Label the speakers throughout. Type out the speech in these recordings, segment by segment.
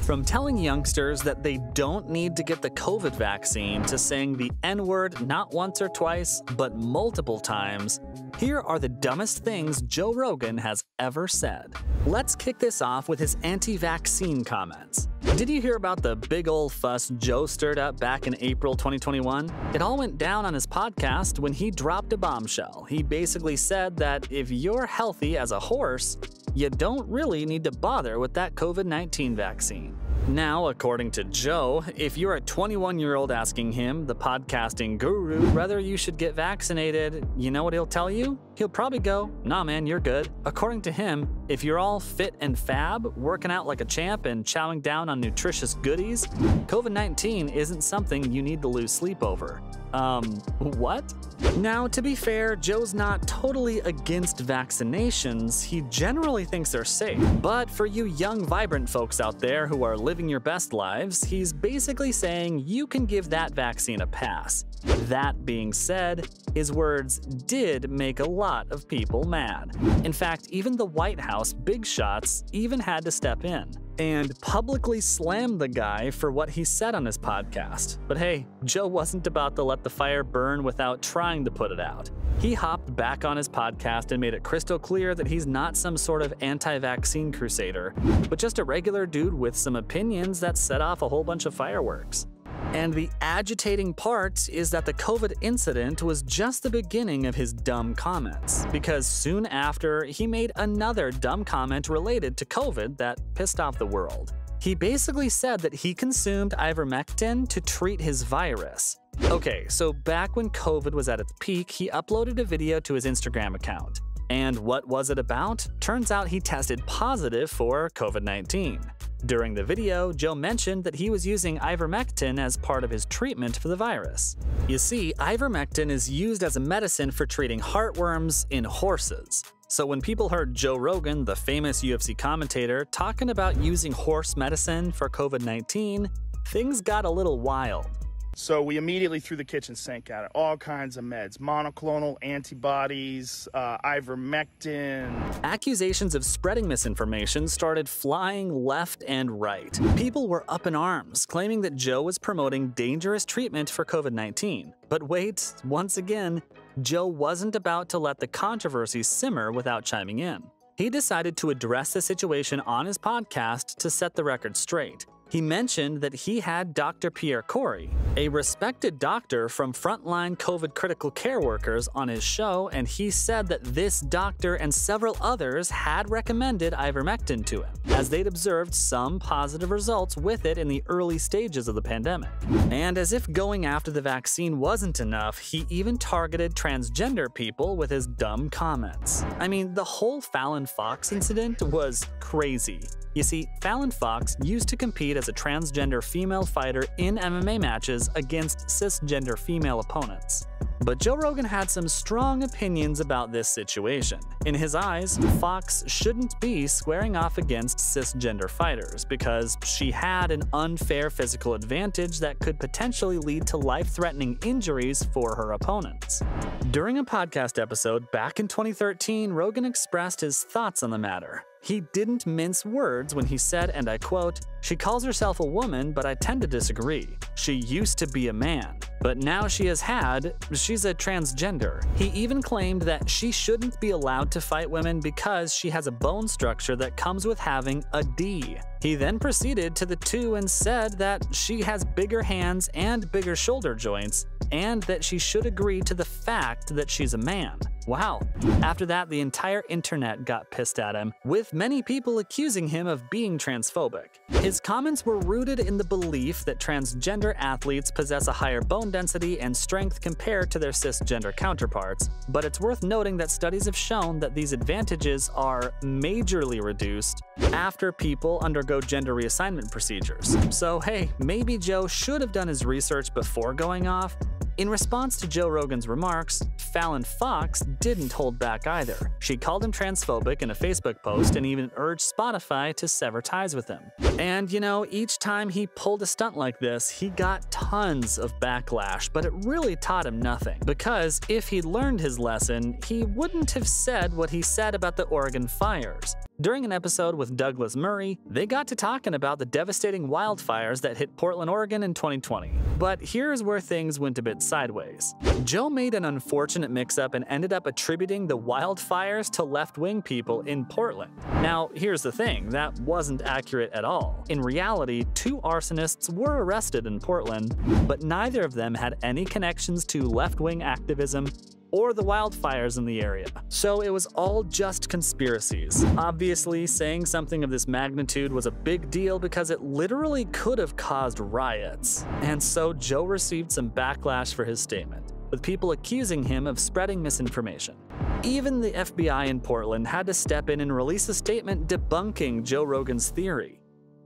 Speaker 1: From telling youngsters that they don't need to get the COVID vaccine to saying the N-word not once or twice, but multiple times, here are the dumbest things Joe Rogan has ever said. Let's kick this off with his anti-vaccine comments. Did you hear about the big ol' fuss Joe stirred up back in April 2021? It all went down on his podcast when he dropped a bombshell. He basically said that if you're healthy as a horse, you don't really need to bother with that COVID-19 vaccine. Now, according to Joe, if you're a 21-year-old asking him, the podcasting guru, whether you should get vaccinated, you know what he'll tell you? He'll probably go, "Nah man, you're good." According to him, if you're all fit and fab, working out like a champ and chowing down on nutritious goodies, COVID-19 isn't something you need to lose sleep over. What? Now, to be fair, Joe's not totally against vaccinations. He generally thinks they're safe. But for you young, vibrant folks out there who are living your best lives, he's basically saying you can give that vaccine a pass. That being said, his words did make a lot of people mad. In fact, even the White House big shots even had to step in and publicly slammed the guy for what he said on his podcast. But hey, Joe wasn't about to let the fire burn without trying to put it out. He hopped back on his podcast and made it crystal clear that he's not some sort of anti-vaccine crusader, but just a regular dude with some opinions that set off a whole bunch of fireworks. And the agitating part is that the COVID incident was just the beginning of his dumb comments, because soon after, he made another dumb comment related to COVID that pissed off the world. He basically said that he consumed ivermectin to treat his virus. Okay, so back when COVID was at its peak, he uploaded a video to his Instagram account. And what was it about? Turns out he tested positive for COVID-19. During the video, Joe mentioned that he was using ivermectin as part of his treatment for the virus. You see, ivermectin is used as a medicine for treating heartworms in horses. So when people heard Joe Rogan, the famous UFC commentator, talking about using horse medicine for COVID-19, things got a little wild.
Speaker 2: So we immediately threw the kitchen sink at it. All kinds of meds, monoclonal antibodies, ivermectin.
Speaker 1: Accusations of spreading misinformation started flying left and right. People were up in arms, claiming that Joe was promoting dangerous treatment for COVID-19. But wait, once again, Joe wasn't about to let the controversy simmer without chiming in. He decided to address the situation on his podcast to set the record straight. He mentioned that he had Dr. Pierre Corey, a respected doctor from frontline COVID critical care workers, on his show, and he said that this doctor and several others had recommended ivermectin to him, as they'd observed some positive results with it in the early stages of the pandemic. And as if going after the vaccine wasn't enough, he even targeted transgender people with his dumb comments. I mean, the whole Fallon Fox incident was crazy. You see, Fallon Fox used to compete as a transgender female fighter in MMA matches against cisgender female opponents. But Joe Rogan had some strong opinions about this situation. In his eyes, Fox shouldn't be squaring off against cisgender fighters because she had an unfair physical advantage that could potentially lead to life-threatening injuries for her opponents. During a podcast episode back in 2013, Rogan expressed his thoughts on the matter. He didn't mince words when he said, and I quote, "She calls herself a woman, but I tend to disagree. She used to be a man, but now she's a transgender." He even claimed that she shouldn't be allowed to fight women because she has a bone structure that comes with having a D. He then proceeded to the two and said that she has bigger hands and bigger shoulder joints, and that she should agree to the fact that she's a man. Wow. After that, the entire internet got pissed at him, with many people accusing him of being transphobic. His comments were rooted in the belief that transgender athletes possess a higher bone density and strength compared to their cisgender counterparts, but it's worth noting that studies have shown that these advantages are majorly reduced after people undergo gender reassignment procedures. So hey, maybe Joe should have done his research before going off. In response to Joe Rogan's remarks, Fallon Fox didn't hold back either. She called him transphobic in a Facebook post and even urged Spotify to sever ties with him. And you know, each time he pulled a stunt like this, he got tons of backlash, but it really taught him nothing. Because if he'd learned his lesson, he wouldn't have said what he said about the Oregon fires. During an episode with Douglas Murray, they got to talking about the devastating wildfires that hit Portland, Oregon in 2020. But here's where things went a bit sideways. Joe made an unfortunate mix-up and ended up attributing the wildfires to left-wing people in Portland. Now, here's the thing, that wasn't accurate at all. In reality, 2 arsonists were arrested in Portland, but neither of them had any connections to left-wing activism or the wildfires in the area. So it was all just conspiracies. Obviously, saying something of this magnitude was a big deal because it literally could have caused riots. And so Joe received some backlash for his statement, with people accusing him of spreading misinformation. Even the FBI in Portland had to step in and release a statement debunking Joe Rogan's theory.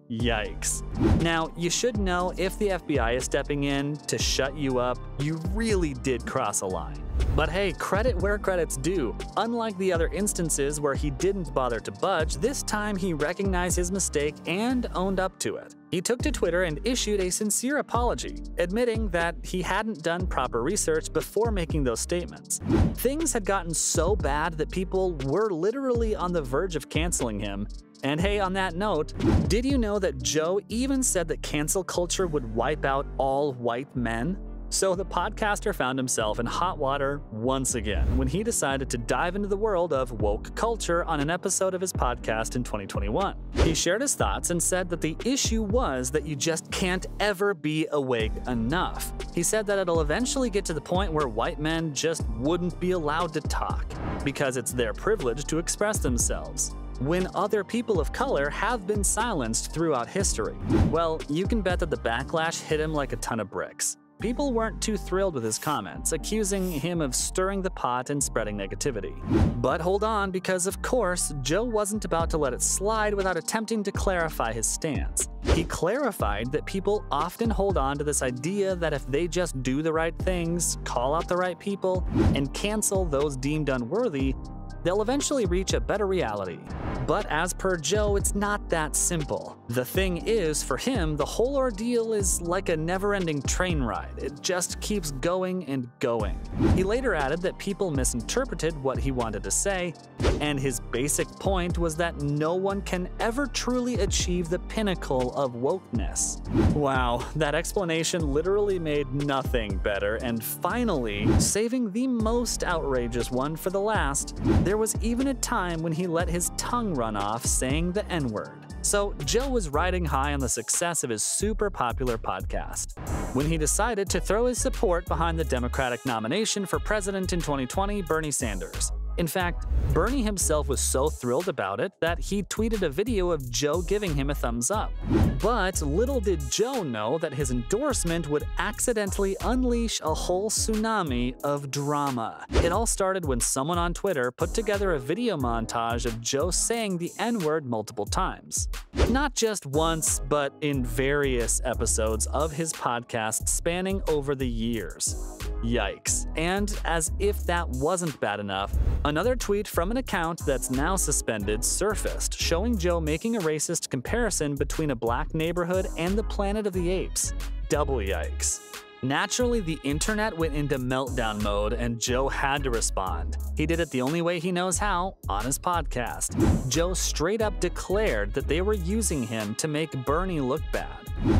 Speaker 1: Yikes. Now, you should know if the FBI is stepping in to shut you up, you really did cross a line. But hey, credit where credit's due. Unlike the other instances where he didn't bother to budge, this time he recognized his mistake and owned up to it. He took to Twitter and issued a sincere apology, admitting that he hadn't done proper research before making those statements. Things had gotten so bad that people were literally on the verge of canceling him. And hey, on that note, did you know that Joe even said that cancel culture would wipe out all white men? So the podcaster found himself in hot water once again when he decided to dive into the world of woke culture on an episode of his podcast in 2021. He shared his thoughts and said that the issue was that you just can't ever be awake enough. He said that it'll eventually get to the point where white men just wouldn't be allowed to talk because it's their privilege to express themselves, when other people of color have been silenced throughout history. Well, you can bet that the backlash hit him like a ton of bricks. People weren't too thrilled with his comments, accusing him of stirring the pot and spreading negativity. But hold on, because of course, Joe wasn't about to let it slide without attempting to clarify his stance. He clarified that people often hold on to this idea that if they just do the right things, call out the right people, and cancel those deemed unworthy, they'll eventually reach a better reality. But as per Joe, it's not that simple. The thing is, for him, the whole ordeal is like a never-ending train ride. It just keeps going and going. He later added that people misinterpreted what he wanted to say, and his basic point was that no one can ever truly achieve the pinnacle of wokeness. Wow, that explanation literally made nothing better, and finally, saving the most outrageous one for the last, there was even a time when he let his tongue run off saying the N-word. So Joe was riding high on the success of his super popular podcast when he decided to throw his support behind the Democratic nomination for president in 2020, Bernie Sanders. In fact, Bernie himself was so thrilled about it that he tweeted a video of Joe giving him a thumbs up. But little did Joe know that his endorsement would accidentally unleash a whole tsunami of drama. It all started when someone on Twitter put together a video montage of Joe saying the N-word multiple times. Not just once, but in various episodes of his podcast spanning over the years. Yikes. And as if that wasn't bad enough, another tweet from an account that's now suspended surfaced, showing Joe making a racist comparison between a black neighborhood and the Planet of the Apes. Double yikes. Naturally, the internet went into meltdown mode and Joe had to respond. He did it the only way he knows how, on his podcast. Joe straight up declared that they were using him to make Bernie look bad.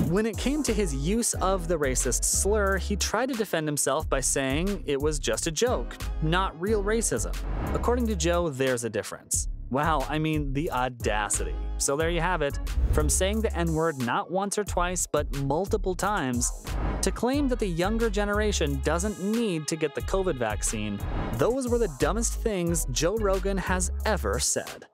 Speaker 1: When it came to his use of the racist slur, he tried to defend himself by saying it was just a joke, not real racism. According to Joe, there's a difference. Wow, I mean, the audacity. So there you have it. From saying the N-word not once or twice, but multiple times, to claim that the younger generation doesn't need to get the COVID vaccine, those were the dumbest things Joe Rogan has ever said.